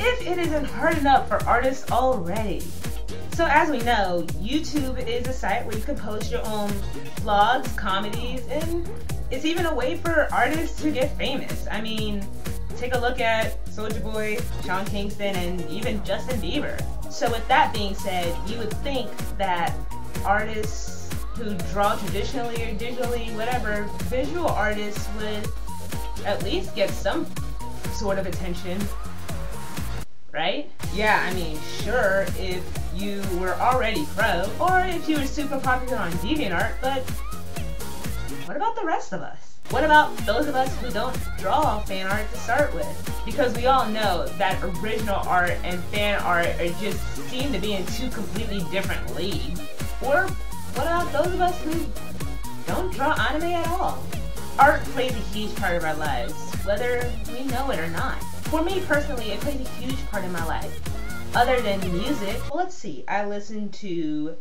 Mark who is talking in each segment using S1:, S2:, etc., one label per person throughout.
S1: if it isn't hard enough for artists already. So as we know, YouTube is a site where you can post your own vlogs, comedies, and it's even a way for artists to get famous. I mean, take a look at Soulja Boy, Sean Kingston, and even Justin Bieber. So with that being said, you would think that artists who draw traditionally or digitally, whatever, visual artists would at least get some sort of attention, right? Yeah, I mean, sure, if you were already pro, or if you were super popular on DeviantArt, but what about the rest of us? What about those of us who don't draw fan art to start with? Because we all know that original art and fan art are just seem to be in two completely different leagues. Or what about those of us who don't draw anime at all? Art plays a huge part of our lives, whether we know it or not. For me personally, it plays a huge part in my life. Other than music, well, let's see, I listen to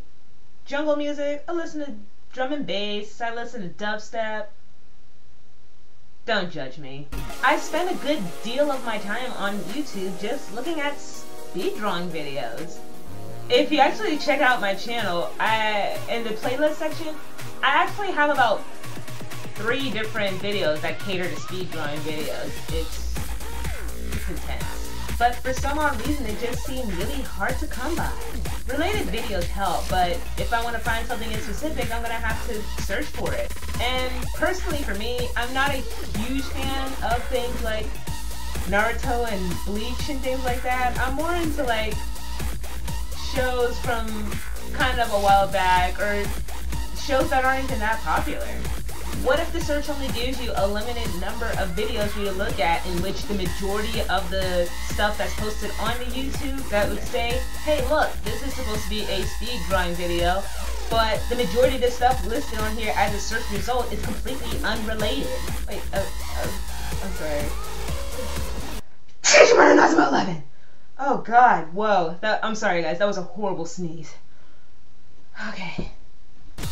S1: jungle music, I listen to drum and bass, I listen to dubstep. Don't judge me. I spend a good deal of my time on YouTube just looking at speed drawing videos. If you actually check out my channel, in the playlist section, I actually have about 3 different videos that cater to speed drawing videos. It's intense. But for some odd reason, it just seemed really hard to come by. Related videos help, but if I want to find something in specific, I'm going to have to search for it. And personally for me, I'm not a huge fan of things like Naruto and Bleach and things like that. I'm more into like shows from kind of a while back, or shows that aren't even that popular. What if the search only gives you a limited number of videos for you to look at, in which the majority of the stuff that's posted on the YouTube that would say, hey look, this is supposed to be a speed drawing video, but the majority of the stuff listed on here as a search result is completely unrelated. Wait, I'm sorry. That's about 11! Oh god, whoa, I'm sorry guys, that was a horrible sneeze. Okay.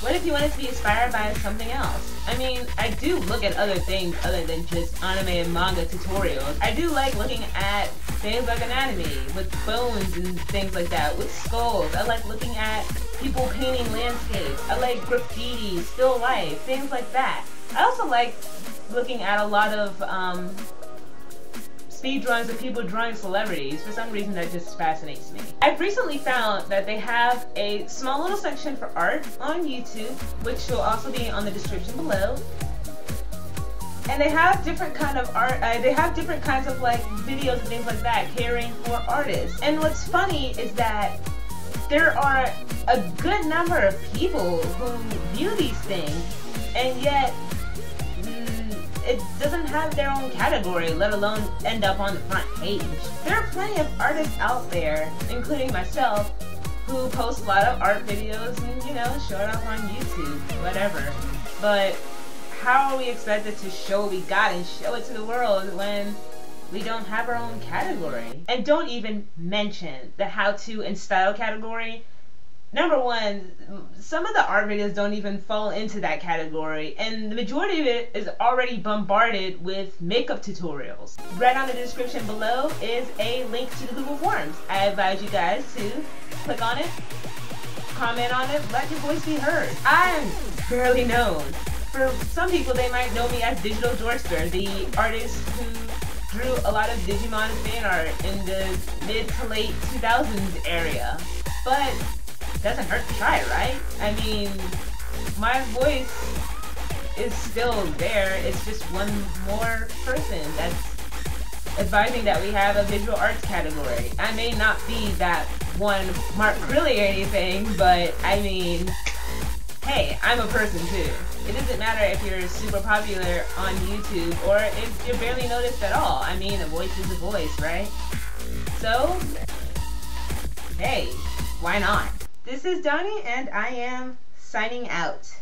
S1: What if you wanted to be inspired by something else? I mean, I do look at other things other than just anime and manga tutorials. I do like looking at things like anatomy, with bones and things like that, with skulls. I like looking at people painting landscapes. I like graffiti, still life, things like that. I also like looking at a lot of speed drawings of people drawing celebrities. For some reason that just fascinates me. I've recently found that they have a small little section for art on YouTube, which will also be on the description below. And they have different kind of art, they have different kinds of like videos and things like that catering for artists. And what's funny is that there are a good number of people who view these things, and yet it doesn't have their own category, let alone end up on the front page. There are plenty of artists out there, including myself, who post a lot of art videos and, you know, show it off on YouTube, whatever. But how are we expected to show what we got and show it to the world when we don't have our own category? And don't even mention the how-to and style category. Number one, some of the art videos don't even fall into that category, and the majority of it is already bombarded with makeup tutorials. Right on the description below is a link to the Google Forms. I advise you guys to click on it, comment on it, let your voice be heard. I'm barely known. For some people, they might know me as Digital Dorkster, the artist who drew a lot of Digimon fan art in the mid to late 2000s area. But doesn't hurt to try, right? I mean, my voice is still there. It's just one more person that's advising that we have a visual arts category. I may not be that one Mark Crilly or anything, but I mean, hey, I'm a person too. It doesn't matter if you're super popular on YouTube or if you're barely noticed at all. I mean, a voice is a voice, right? So, hey, why not? This is Donnie, and I am signing out.